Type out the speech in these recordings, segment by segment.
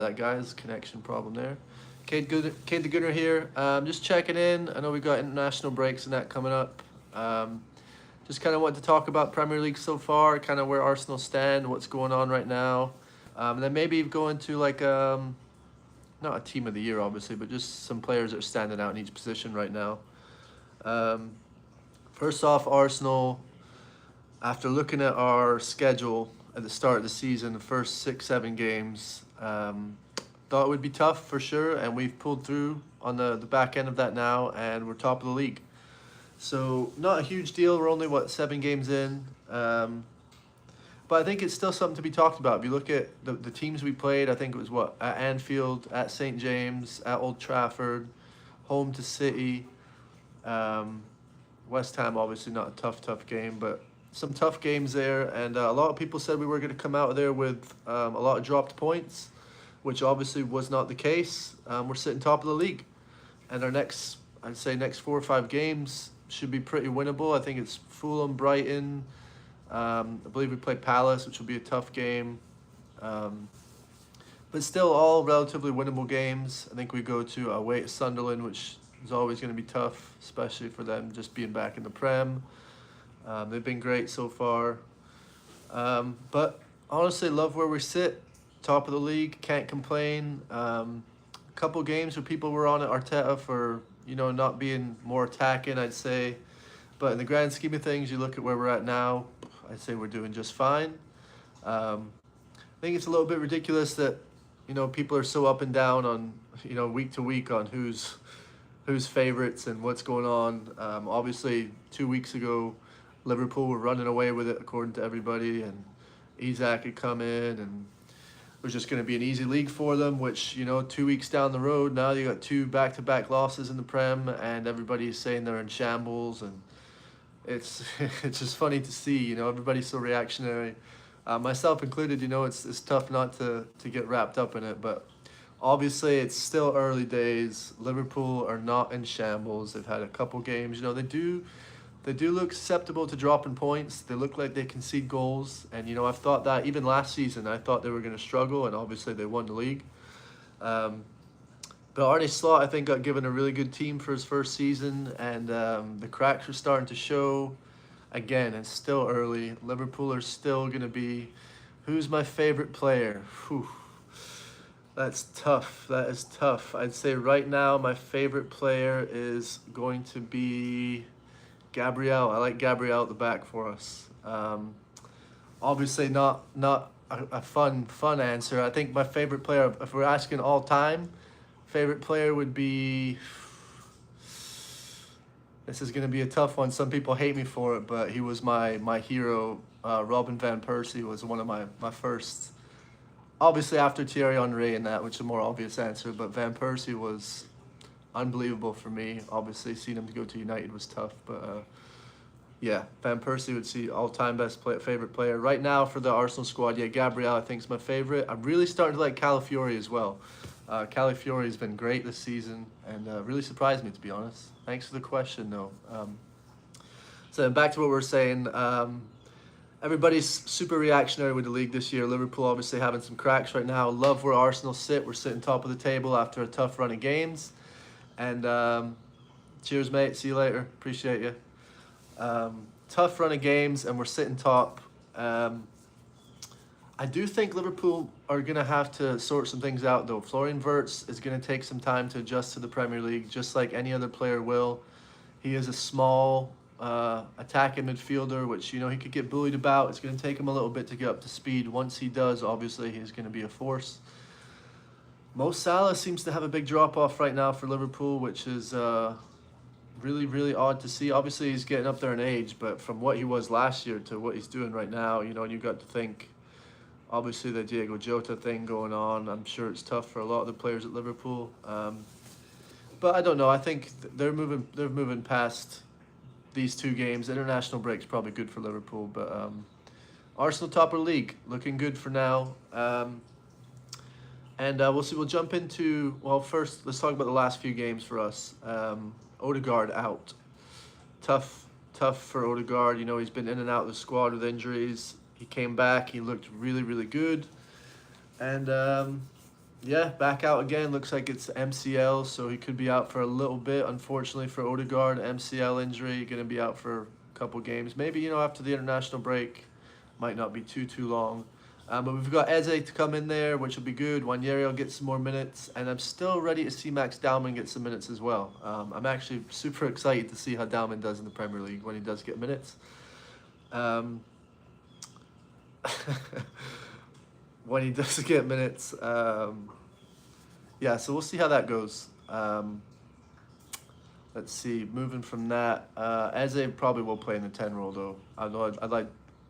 that, guys. Connection problem there. Kate the Gunner here. Just checking in. I know we got international breaks and that coming up. Um, just kind of want to talk about Premier League so far, kind of where Arsenal stand, what's going on right now. And then maybe go into like not a team of the year, obviously, but just some players that are standing out in each position right now. Um, First off, Arsenal. After looking at our schedule at the start of the season, the first 6, 7 games, thought it would be tough for sure, and we've pulled through on the back end of that now, and we're top of the league. So not a huge deal. We're only 7 games in, but I think it's still something to be talked about. If you look at the teams we played, I think it was at Anfield, at St James, at Old Trafford, home to City. Um, West Ham, obviously not a tough game, but some tough games there. And a lot of people said we were going to come out of there with a lot of dropped points, which obviously was not the case. We're sitting top of the league, and our I'd say next 4 or 5 games should be pretty winnable. I think it's Fulham, Brighton. I believe we play Palace, which will be a tough game. Um, but still all relatively winnable games. I think we go to away to Sunderland, which is always going to be tough, especially for them just being back in the Prem. They've been great so far. But honestly, love where we sit. Top of the league, can't complain. A couple games where people were on at Arteta for, not being more attacking, I'd say. But in the grand scheme of things, you look at where we're at now, I'd say we're doing just fine. I think it's a little bit ridiculous that, people are so up and down on, week to week on who's favorites and what's going on. Obviously, 2 weeks ago, Liverpool were running away with it according to everybody, and Isak had come in, and it was just going to be an easy league for them, which, 2 weeks down the road, now you got 2 back-to-back losses in the Prem, and everybody's saying they're in shambles, and it's it's just funny to see, everybody's so reactionary. Myself included, it's tough not to get wrapped up in it, but obviously it's still early days. Liverpool are not in shambles. They've had a couple games, they do look susceptible to dropping points. They look like they concede goals. And, I've thought that even last season, I thought they were going to struggle, and obviously they won the league. But Arne Slot, I think, got given a really good team for his first season, and the cracks are starting to show. Again, it's still early. Liverpool are still going to be, who's my favorite player? Whew. That's tough. That is tough. I'd say right now my favorite player is going to be Gabriel. I like Gabriel at the back for us. Obviously not a fun answer. I think my favorite player, if we're asking all time, favorite player would be. This is going to be a tough one. Some people hate me for it, but he was my hero. Robin van Persie was one of my first. Obviously after Thierry Henry and that, which is a more obvious answer, but Van Persie was unbelievable for me. Obviously, seeing him to go to United was tough, but yeah, Van Persie would see all-time favorite player. Right now for the Arsenal squad, yeah, Gabriel I think is my favorite. I'm really starting to like Calafiori as well. Calafiori has been great this season and really surprised me, to be honest. Thanks for the question, though. So back to what we were saying. Everybody's super reactionary with the league this year. Liverpool obviously having some cracks right now. Love where Arsenal sit. We're sitting top of the table after a tough run of games. And cheers, mate. See you later. Appreciate you. Tough run of games, and we're sitting top. I do think Liverpool are going to have to sort some things out, though. Florian Wirtz is going to take some time to adjust to the Premier League, just like any other player will. He is a small attacking midfielder, which, he could get bullied about. It's going to take him a little bit to get up to speed. Once he does, obviously, he's going to be a force. Mo Salah seems to have a big drop-off right now for Liverpool, which is really, really odd to see. Obviously, he's getting up there in age, but from what he was last year to what he's doing right now, and you've got to think, obviously, the Diego Jota thing going on. I'm sure it's tough for a lot of the players at Liverpool. But I don't know. I think they're moving past these 2 games. International break's probably good for Liverpool, but Arsenal top of the league, looking good for now. And we'll see. We'll jump into, first, let's talk about the last few games for us. Odegaard out. Tough for Odegaard. He's been in and out of the squad with injuries. He came back. He looked really, really good. And Yeah, back out again. Looks like it's MCL, so he could be out for a little bit. Unfortunately for Odegaard, MCL injury, going to be out for a couple games. Maybe, after the international break, might not be too long. But we've got Eze to come in there, which will be good. Wanyeri will get some more minutes, and I'm still ready to see Max Dowman get some minutes as well. I'm actually super excited to see how Dowman does in the Premier League when he does get minutes. Um, when he does get minutes. Yeah, so we'll see how that goes. Let's see. Moving from that, Eze probably will play in the 10 role though.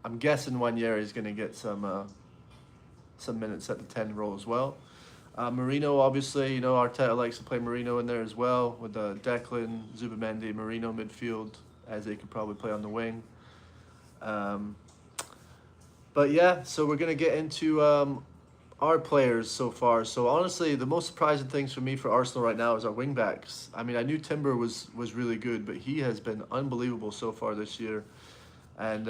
I'm guessing Wanyeri is going to get some minutes at the 10 role as well. Marino, obviously, Arteta likes to play Marino in there as well with Declan, Zubimendi, Marino midfield, as they could probably play on the wing. But yeah, so we're going to get into our players so far. So honestly, the most surprising things for me for Arsenal right now is our wing backs. I mean, I knew Timber was really good, but he has been unbelievable so far this year. And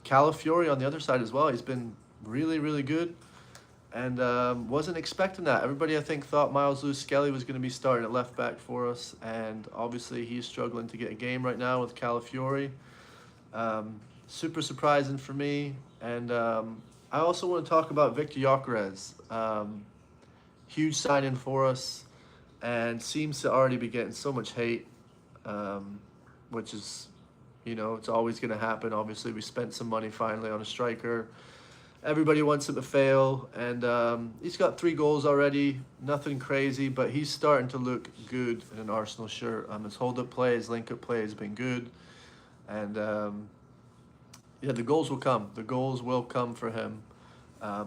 Calafiori on the other side as well, he's been really good. And wasn't expecting that. Everybody, I think, thought Miles Lewis-Skelly was going to be starting at left back for us. And obviously, he's struggling to get a game right now with Calafiori. Super surprising for me. And I also want to talk about Victor Gyökeres. Huge signing for us and seems to already be getting so much hate, which is, it's always going to happen. Obviously, we spent some money finally on a striker. Everybody wants him to fail, and he's got 3 goals already. Nothing crazy, but he's starting to look good in an Arsenal shirt. His hold-up play, his link-up play has been good. And yeah, the goals will come. The goals will come for him.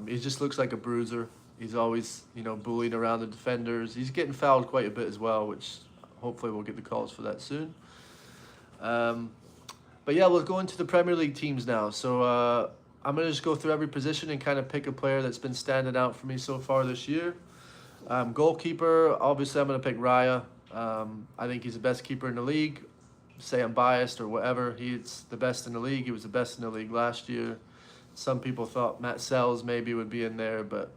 He just looks like a bruiser. He's always, bullying around the defenders. He's getting fouled quite a bit as well, which hopefully we'll get the calls for that soon. But yeah, we'll go into the Premier League teams now. So I'm going to just go through every position and kind of pick a player that's been standing out for me so far this year. Goalkeeper, obviously I'm going to pick Raya. I think he's the best keeper in the league. Say I'm biased or whatever. He's the best in the league. He was the best in the league last year. Some people thought Matt Sells maybe would be in there, but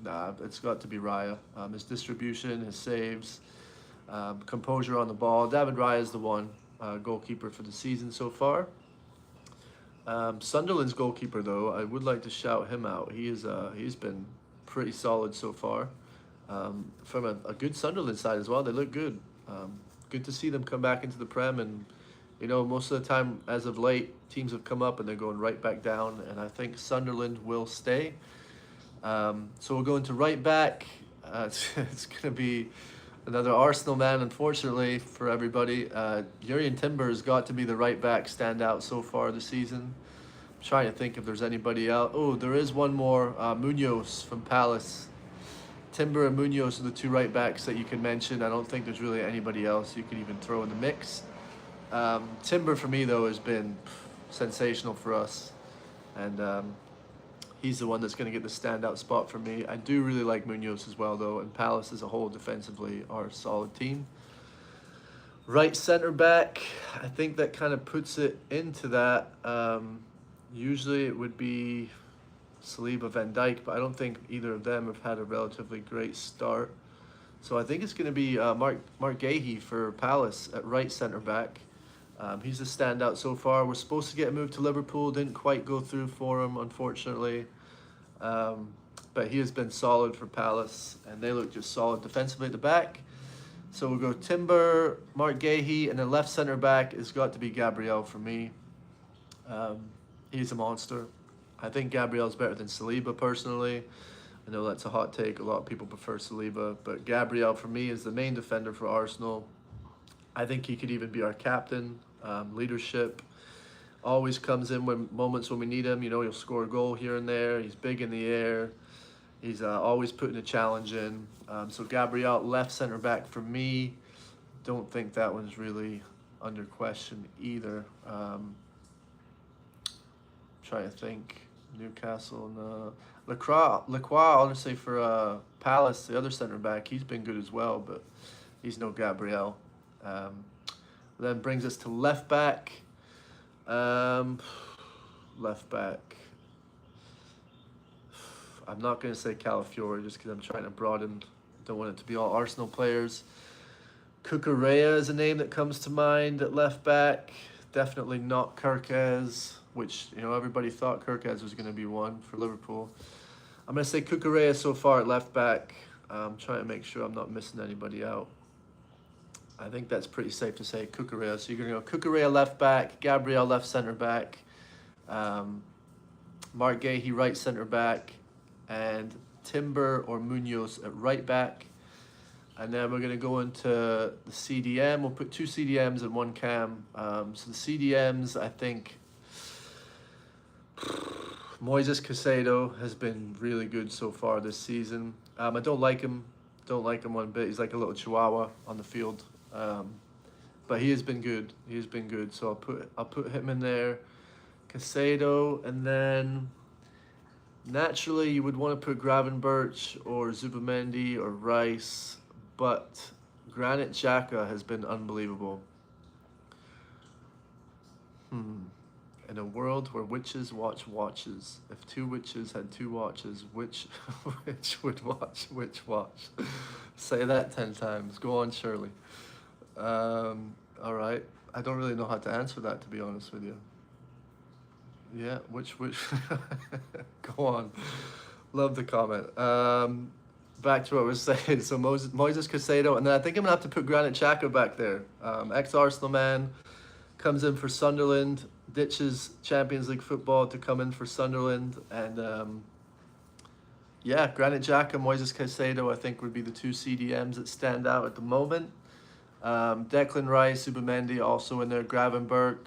nah, it's got to be Raya. His distribution, his saves, composure on the ball. David Raya is the one goalkeeper for the season so far. Sunderland's goalkeeper, though, I would like to shout him out. He's been pretty solid so far. From a good Sunderland side as well, they look good. Good to see them come back into the Prem, and most of the time as of late, teams have come up and they're going right back down, and I think Sunderland will stay. So we'll go into right back. It's going to be another Arsenal man, unfortunately, for everybody. Jurrien Timber has got to be the right back standout so far this season. I'm trying to think if there's anybody else. Oh, there is one more, Munoz from Palace. Timber and Munoz are the 2 right backs that you can mention. I don't think there's really anybody else you could even throw in the mix. Timber, for me, though, has been sensational for us. And he's the one that's going to get the standout spot for me. I do really like Munoz as well, though, and Palace as a whole defensively are a solid team. Right centre back, I think that kind of puts it into that. Usually it would be Saliba, Van Dijk, but I don't think either of them have had a relatively great start. So I think it's going to be Mark Gahey for Palace at right centre back. He's a standout so far. We're supposed to get a move to Liverpool. Didn't quite go through for him, unfortunately. But he has been solid for Palace, and they look just solid defensively at the back. So we'll go Timber, Mark Gahey, and then left centre back has got to be Gabriel for me. He's a monster. I think Gabriel's better than Saliba personally. I know that's a hot take. A lot of people prefer Saliba, but Gabriel for me is the main defender for Arsenal. I think he could even be our captain. Leadership always comes in when moments when we need him. He'll score a goal here and there. He's big in the air. He's always putting a challenge in. So Gabriel, left center back for me. Don't think that one's really under question either. Trying to think. Newcastle and Lacroix, honestly, for Palace, the other center back, he's been good as well, but he's no Gabriel. Then brings us to left back. Left back. I'm not going to say Calafiore just because I'm trying to broaden. Don't want it to be all Arsenal players. Cucurella is a name that comes to mind at left back. Definitely not Kirkez, which, you know, everybody thought Kirkez was going to be one for Liverpool. I'm going to say Cucurella so far at left back. I'm trying to make sure I'm not missing anybody out. I think that's pretty safe to say Cucurella. So you're going to go Cucurella left back, Gabriel left centre back, Mark Gahey right centre back, and Timber or Munoz at right back. And then we're going to go into the CDM. We'll put 2 CDMs and 1 cam. So the CDMs, I think Moises Caicedo has been really good so far this season. I don't like him. Don't like him one bit. He's like a little chihuahua on the field. But he has been good. He has been good. So I'll put him in there. Caicedo, and then naturally you would want to put Gravenberch or Zubimendi or Rice, but Granit Xhaka has been unbelievable. In a world where witches watch watches, if 2 witches had 2 watches, which would watch which watch? Say that 10 times. Go on, Shirley. All right. I don't really know how to answer that, to be honest with you. Yeah, which go on. Love the comment. Back to what I was saying. So Moises Caicedo, and then I think I'm gonna have to put Granit Xhaka back there. Ex-Arsenal man, comes in for Sunderland, ditches Champions League football to come in for Sunderland, and yeah, Granit Xhaka, Moises Caicedo, I think would be the 2 CDMs that stand out at the moment. Declan Rice, Zubimendi also in there, Gravenberch.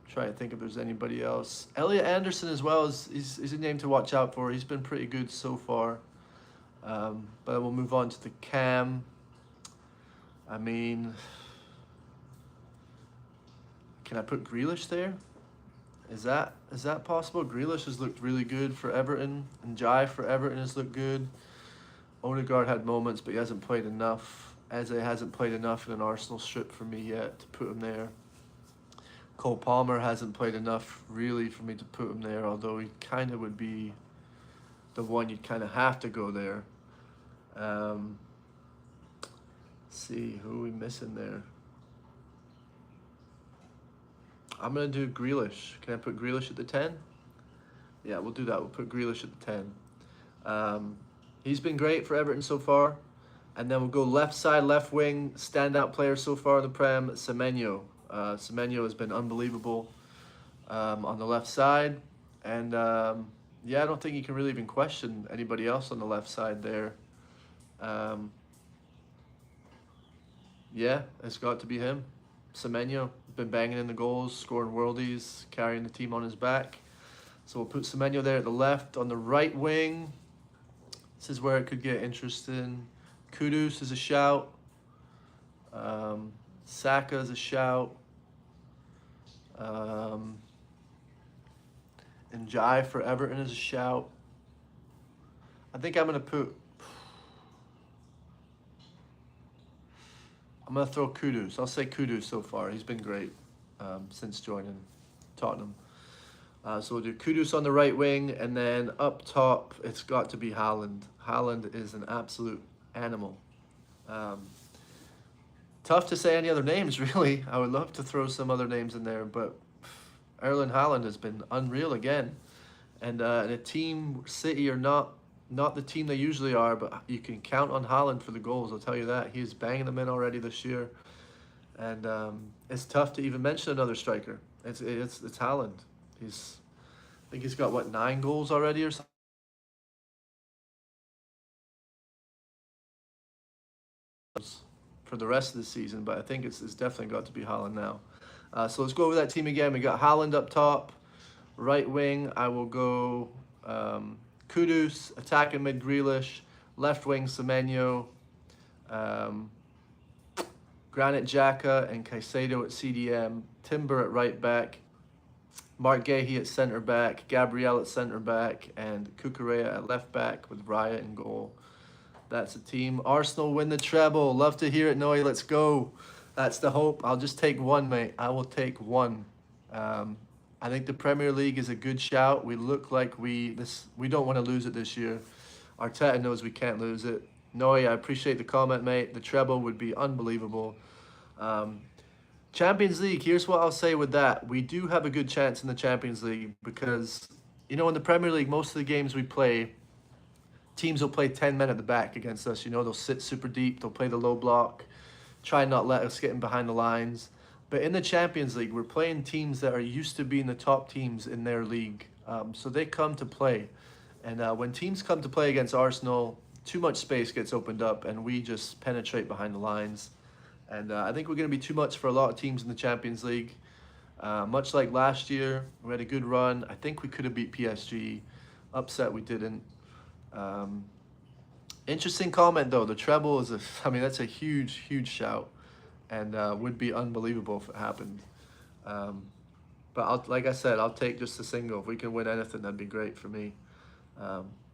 Trying to think if there's anybody else. Elliot Anderson as well is a name to watch out for. He's been pretty good so far. But we'll move on to the cam. I mean, can I put Grealish there? Is that possible? Grealish has looked really good for Everton, and Jai for Everton has looked good. Odegaard had moments, but he hasn't played enough. Eze hasn't played enough in an Arsenal strip for me yet to put him there. Cole Palmer hasn't played enough really for me to put him there, although he kind of would be the one you'd kind of have to go there. Let's see, who are we missing there? I'm going to do Grealish. Can I put Grealish at the 10? Yeah, we'll do that. We'll put Grealish at the 10. He's been great for Everton so far. And then we'll go left side, left wing, standout player so far in the Prem, Semenyo. Semenyo has been unbelievable on the left side. And yeah, I don't think you can really even question anybody else on the left side there. Yeah, it's got to be him. Semenyo, been banging in the goals, scoring worldies, carrying the team on his back. So we'll put Semenyo there at the left. On the right wing, this is where it could get interesting. Kudus is a shout. Saka is a shout. And Jai for Everton is a shout. I think I'm going to throw Kudus. I'll say Kudus so far. He's been great since joining Tottenham. So we'll do Kudus on the right wing, and then up top, it's got to be Haaland. Haaland is an absolute animal. Tough to say any other names, really. I would love to throw some other names in there, but Erling Haaland has been unreal again. And in a team, City are not the team they usually are, but you can count on Haaland for the goals, I'll tell you that. He's banging them in already this year. And it's tough to even mention another striker. It's Haaland. I think he's got, 9 goals already or something? For the rest of the season, but I think it's definitely got to be Haaland now. So let's go over that team again. We got Haaland up top, right wing. I will go Kudus, attacking mid Grealish, left wing Semenyo, Granit Xhaka and Caicedo at CDM, Timber at right back, Mark Gahey at centre back, Gabriel at centre back, and Cucurella at left back with Raya in goal. That's a team. Arsenal win the treble. Love to hear it, Noe. Let's go. That's the hope. I'll just take one, mate. I will take one. I think the Premier League is a good shout. We look like we don't want to lose it this year. Arteta knows we can't lose it. Noe, I appreciate the comment, mate. The treble would be unbelievable. Um, Champions League, here's what I'll say with that. We do have a good chance in the Champions League because, you know, in the Premier League, most of the games we play, teams will play 10 men at the back against us. You know, they'll sit super deep, they'll play the low block, try and not let us get in behind the lines. But in the Champions League, we're playing teams that are used to being the top teams in their league. So they come to play. And when teams come to play against Arsenal, too much space gets opened up and we just penetrate behind the lines. And I think we're going to be too much for a lot of teams in the Champions League. Much like last year, we had a good run. I think we could have beat PSG. Upset we didn't. Interesting comment though. The treble is I mean, that's a huge, huge shout, and would be unbelievable if it happened. But like I said, I'll take just a single. If we can win anything, that'd be great for me.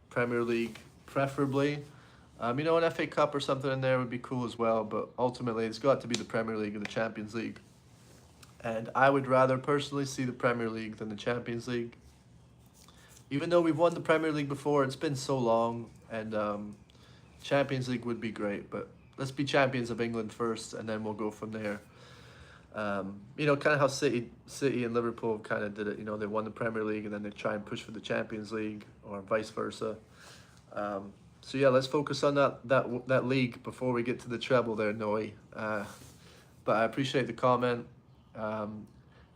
Premier League, preferably. You know, an FA Cup or something in there would be cool as well. But ultimately, it's got to be the Premier League or the Champions League. And I would rather personally see the Premier League than the Champions League. Even though we've won the Premier League before, it's been so long, and Champions League would be great. But let's be champions of England first, and then we'll go from there. You know, kind of how City and Liverpool kind of did it. You know, they won the Premier League, and then they try and push for the Champions League, or vice versa. So yeah, let's focus on that league before we get to the treble there, Noe. But I appreciate the comment.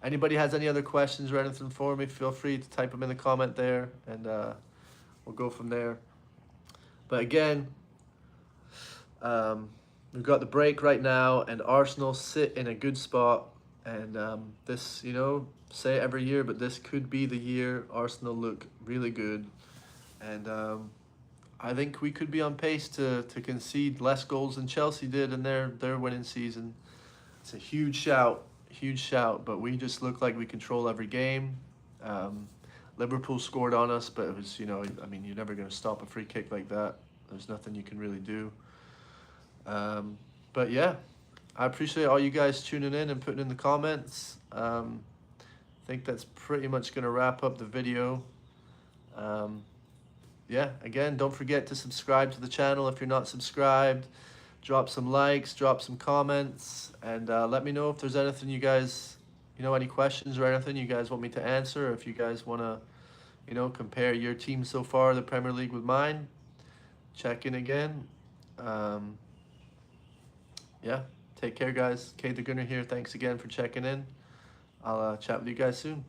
Anybody has any other questions or anything for me, feel free to type them in the comment there, and we'll go from there. But again, we've got the break right now, and Arsenal sit in a good spot. And this, you know, say it every year, but this could be the year Arsenal look really good. And I think we could be on pace to concede less goals than Chelsea did in their winning season. It's a huge shout, but we just look like we control every game. Liverpool scored on us, but it was, you know, I mean, you're never going to stop a free kick like that. There's nothing you can really do. But yeah, I appreciate all you guys tuning in and putting in the comments. I think that's pretty much going to wrap up the video. Yeah, again, don't forget to subscribe to the channel if you're not subscribed. Drop some likes, drop some comments, and let me know if there's anything you guys, you know, any questions or anything you guys want me to answer, or if you guys want to, you know, compare your team so far, the Premier League, with mine. Check in again. Yeah, take care, guys. Kate the Gunner here. Thanks again for checking in. I'll chat with you guys soon.